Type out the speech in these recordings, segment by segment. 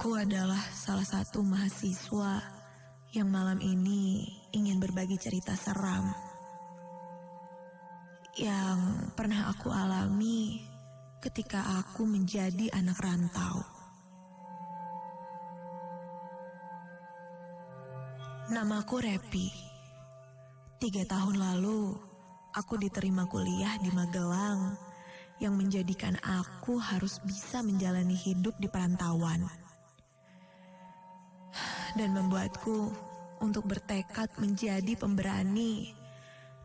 Aku adalah salah satu mahasiswa yang malam ini ingin berbagi cerita seram yang pernah aku alami ketika aku menjadi anak rantau. Namaku Repi. 3 tahun lalu, aku diterima kuliah di Magelang yang menjadikan aku harus bisa menjalani hidup di perantauan. Dan membuatku untuk bertekad menjadi pemberani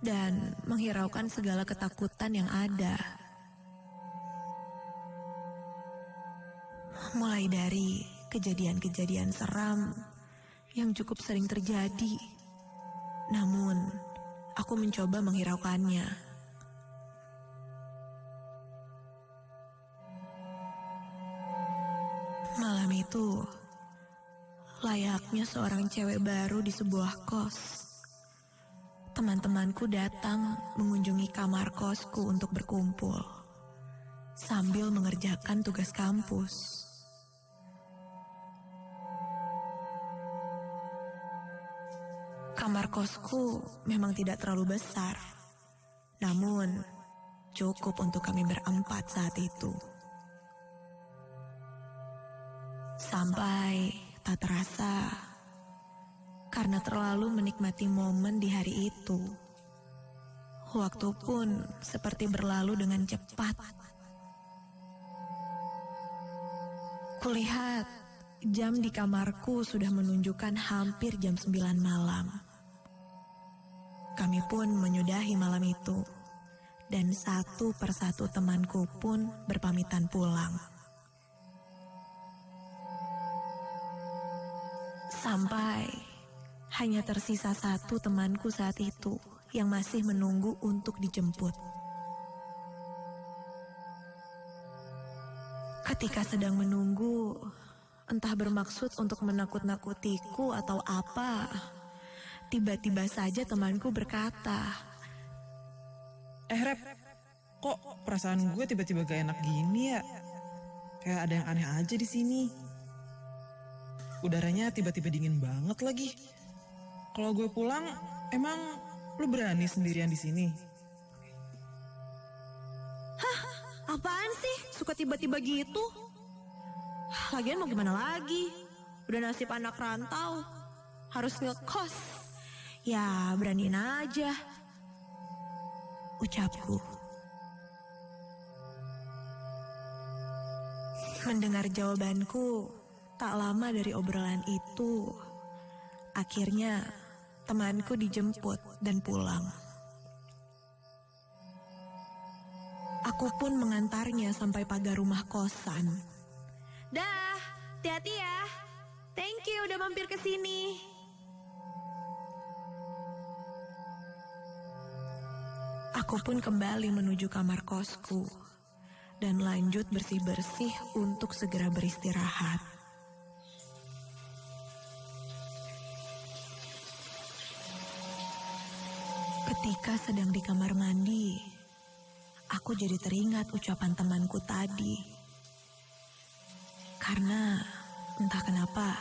dan menghiraukan segala ketakutan yang ada. Mulai dari kejadian-kejadian seram yang cukup sering terjadi, namun aku mencoba menghiraukannya. Malam itu, layaknya seorang cewek baru di sebuah kos, teman-temanku datang mengunjungi kamar kosku untuk berkumpul sambil mengerjakan tugas kampus. Kamar kosku memang tidak terlalu besar, namun cukup untuk kami berempat saat itu. Sampai tak terasa, karena terlalu menikmati momen di hari itu. Waktu pun seperti berlalu dengan cepat. Kulihat jam di kamarku sudah menunjukkan hampir jam 9 malam. Kami pun menyudahi malam itu, dan satu persatu temanku pun berpamitan pulang. Sampai hanya tersisa satu temanku saat itu yang masih menunggu untuk dijemput. Ketika sedang menunggu, entah bermaksud untuk menakut-nakutiku atau apa, tiba-tiba saja temanku berkata, Rep, kok perasaan gue tiba-tiba gak enak gini ya? Kayak ada yang aneh aja di sini. Udaranya tiba-tiba dingin banget lagi. Kalau gue pulang, emang lu berani sendirian di sini? "Hah, apaan sih? Suka tiba-tiba gitu? Lagian mau gimana lagi? Udah nasib anak rantau, harus ngekos. Ya, beraniin aja," ucapku. Mendengar jawabanku, tak lama dari obrolan itu, akhirnya temanku dijemput dan pulang. Aku pun mengantarnya sampai pagar rumah kosan. "Dah, hati-hati ya. Thank you udah mampir ke sini." Aku pun kembali menuju kamar kosku dan lanjut bersih-bersih untuk segera beristirahat. Ketika sedang di kamar mandi, aku jadi teringat ucapan temanku tadi. Karena entah kenapa,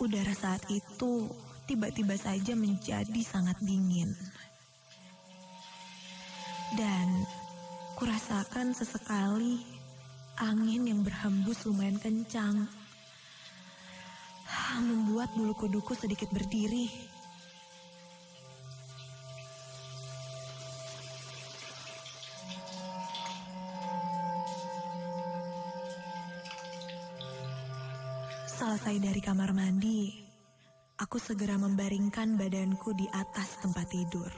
udara saat itu tiba-tiba saja menjadi sangat dingin. Dan kurasakan sesekali angin yang berhembus lumayan kencang, membuat bulu kuduku sedikit berdiri. Selesai dari kamar mandi, aku segera membaringkan badanku di atas tempat tidur.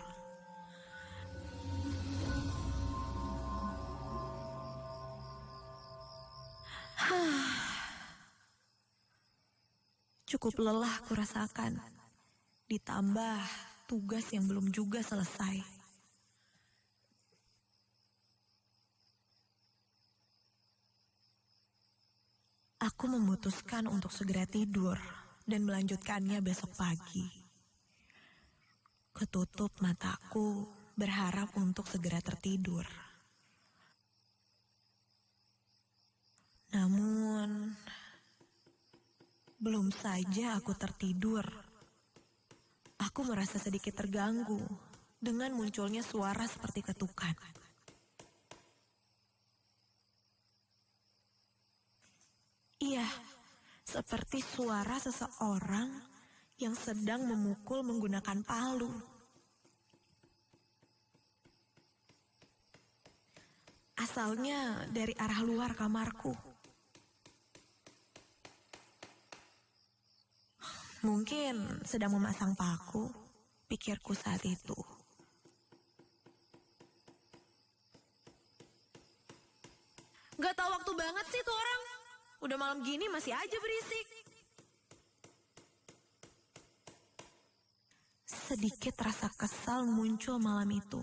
Cukup lelah kurasakan, ditambah tugas yang belum juga selesai. Aku memutuskan untuk segera tidur dan melanjutkannya besok pagi. Ketutup mataku, berharap untuk segera tertidur. Namun, Belum saja aku tertidur, aku merasa sedikit terganggu dengan munculnya suara seperti ketukan. Iya, seperti suara seseorang yang sedang memukul menggunakan palu. Asalnya dari arah luar kamarku. Mungkin sedang memasang paku, pikirku saat itu. Gak tahu waktu banget sih tuh orang. Udah malam gini masih aja berisik. Sedikit rasa kesal muncul malam itu.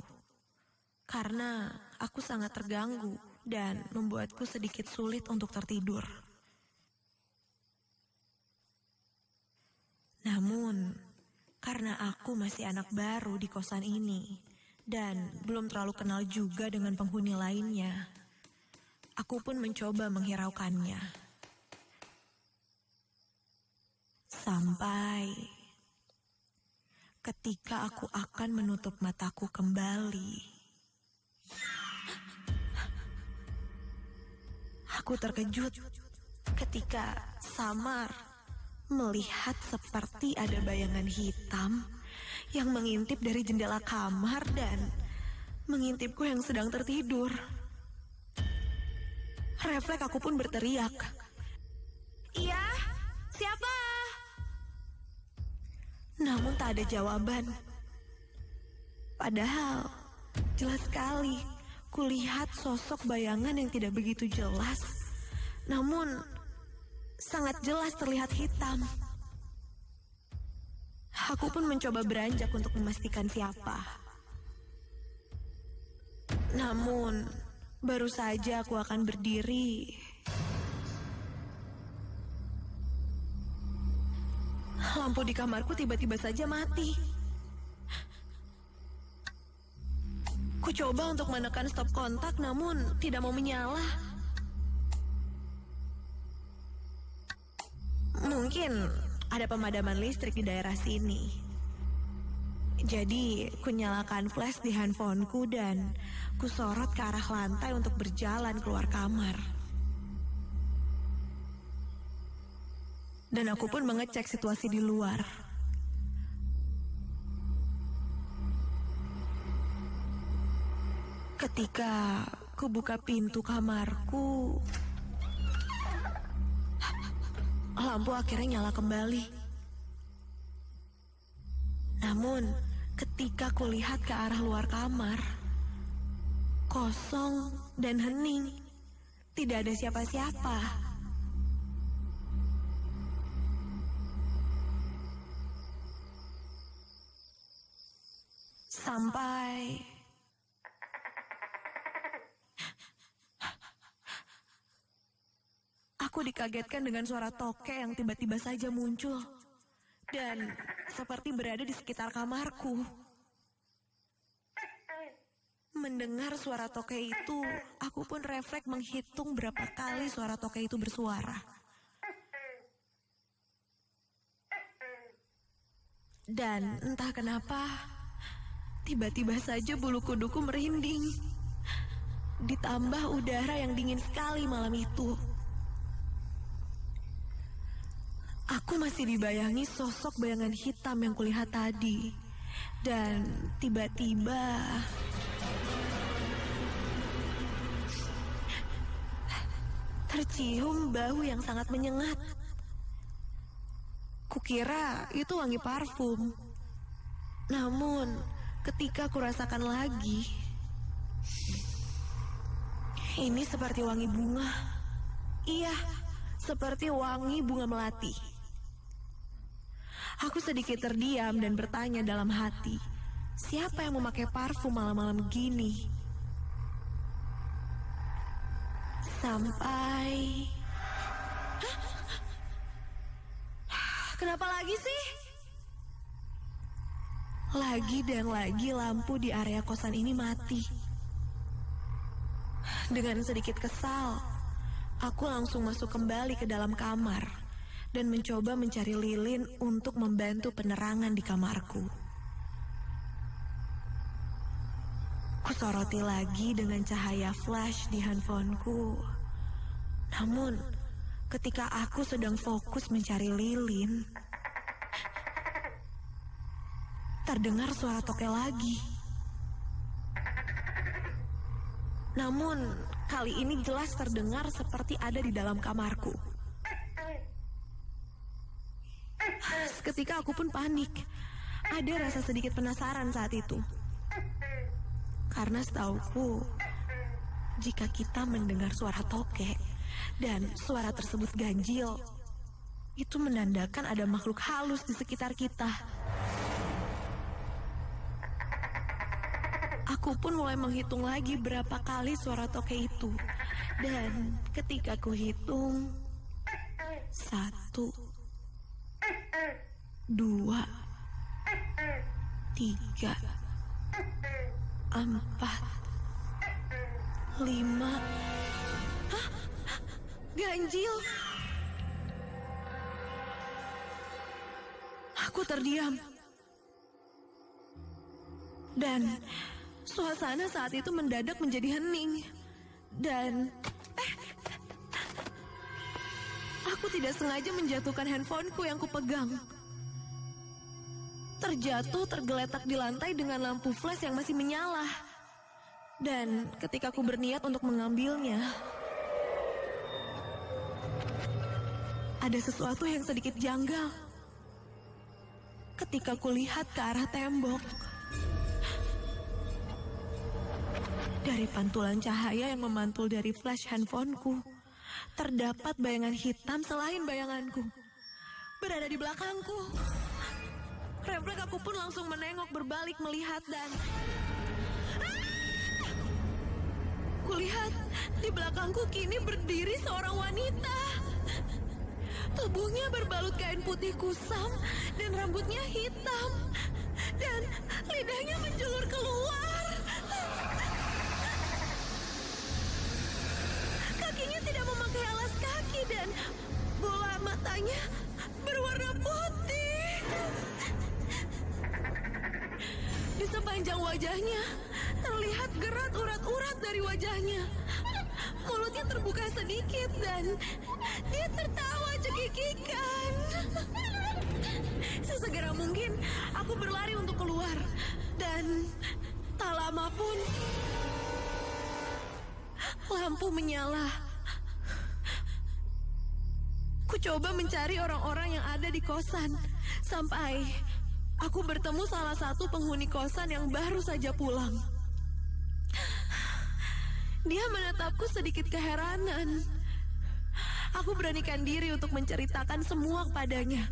Karena aku sangat terganggu dan membuatku sedikit sulit untuk tertidur. Namun, karena aku masih anak baru di kosan ini dan belum terlalu kenal juga dengan penghuni lainnya, aku pun mencoba menghiraukannya. Sampai ketika aku akan menutup mataku kembali, aku terkejut ketika samar melihat seperti ada bayangan hitam yang mengintip dari jendela kamar dan mengintipku yang sedang tertidur. Refleks aku pun berteriak. Iya, siapa? Namun tak ada jawaban. Padahal jelas sekali kulihat sosok bayangan yang tidak begitu jelas, namun sangat jelas terlihat hitam. Aku pun mencoba beranjak untuk memastikan siapa. Namun, baru saja aku akan berdiri, lampu di kamarku tiba-tiba saja mati. Ku coba untuk menekan stop kontak, namun tidak mau menyala. Mungkin ada pemadaman listrik di daerah sini. Jadi, ku nyalakan flash di handphoneku dan ku sorot ke arah lantai untuk berjalan keluar kamar. Dan aku pun mengecek situasi di luar. Ketika ku buka pintu kamarku, lampu akhirnya nyala kembali. Namun, ketika kulihat ke arah luar kamar, kosong dan hening. Tidak ada siapa-siapa. Sampai aku dikagetkan dengan suara tokek yang tiba-tiba saja muncul dan seperti berada di sekitar kamarku. Mendengar suara tokek itu, aku pun refleks menghitung berapa kali suara tokek itu bersuara. Dan entah kenapa, tiba-tiba saja bulu kuduku merinding. Ditambah udara yang dingin sekali malam itu. Aku masih dibayangi sosok bayangan hitam yang kulihat tadi. Dan tiba-tiba tercium bau yang sangat menyengat. Kukira itu wangi parfum. Namun ketika kurasakan lagi, ini seperti wangi bunga. Iya, seperti wangi bunga melati. Aku sedikit terdiam dan bertanya dalam hati, siapa yang memakai parfum malam-malam gini? Sampai... Kenapa lagi sih? Lagi dan lagi lampu di area kosan ini mati. Dengan sedikit kesal, aku langsung masuk kembali ke dalam kamar dan mencoba mencari lilin untuk membantu penerangan di kamarku. Kusoroti lagi dengan cahaya flash di handphoneku. Namun, ketika aku sedang fokus mencari lilin, terdengar suara toke lagi. Namun, kali ini jelas terdengar seperti ada di dalam kamarku. Seketika aku pun panik. Ada rasa sedikit penasaran saat itu. Karena setauku, jika kita mendengar suara toke dan suara tersebut ganjil, itu menandakan ada makhluk halus di sekitar kita. Aku pun mulai menghitung lagi berapa kali suara toke itu. Dan ketika aku hitung, 1, 2, 3, 4, 5. Hah? Ganjil. Aku terdiam. Dan suasana saat itu mendadak menjadi hening. Dan aku tidak sengaja menjatuhkan handphoneku yang kupegang. Terjatuh tergeletak di lantai dengan lampu flash yang masih menyala. Dan ketika aku berniat untuk mengambilnya, ada sesuatu yang sedikit janggal. Ketika kulihat ke arah tembok, dari pantulan cahaya yang memantul dari flash handphoneku, terdapat bayangan hitam selain bayanganku. Berada di belakangku. Refleks aku pun langsung menengok berbalik melihat dan... Kulihat di belakangku kini berdiri seorang wanita. Tubuhnya berbalut kain putih kusam dan rambutnya hitam. Dan lidahnya menjulur keluar. Kakinya tidak memakai alas kaki dan bola matanya berwarna putih. Di sepanjang wajahnya terlihat gerak urat-urat dari wajahnya. Mulutnya terbuka sedikit dan dia tertawa cekikikan. Sesegera mungkin aku berlari untuk keluar. Dan tak lama pun lampu menyala. Ku coba mencari orang-orang yang ada di kosan sampai aku bertemu salah satu penghuni kosan yang baru saja pulang. Dia menatapku sedikit keheranan. Aku beranikan diri untuk menceritakan semua kepadanya.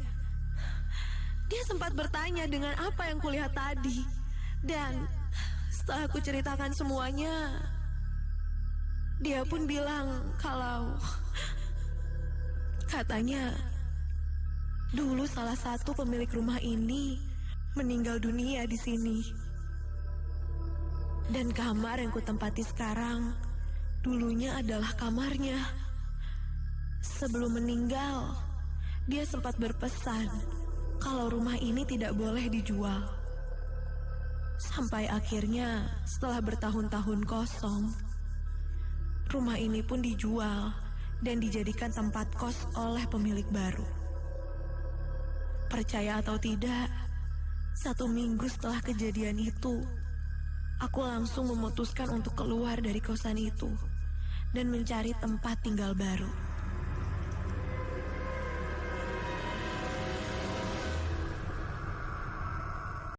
Dia sempat bertanya dengan apa yang kulihat tadi. Dan setelah aku ceritakan semuanya, dia pun bilang kalau katanya dulu salah satu pemilik rumah ini meninggal dunia di sini. Dan kamar yang kutempati sekarang dulunya adalah kamarnya. Sebelum meninggal, dia sempat berpesan kalau rumah ini tidak boleh dijual. Sampai akhirnya setelah bertahun-tahun kosong, rumah ini pun dijual dan dijadikan tempat kos oleh pemilik baru. Percaya atau tidak, 1 minggu setelah kejadian itu, aku langsung memutuskan untuk keluar dari kosan itu dan mencari tempat tinggal baru.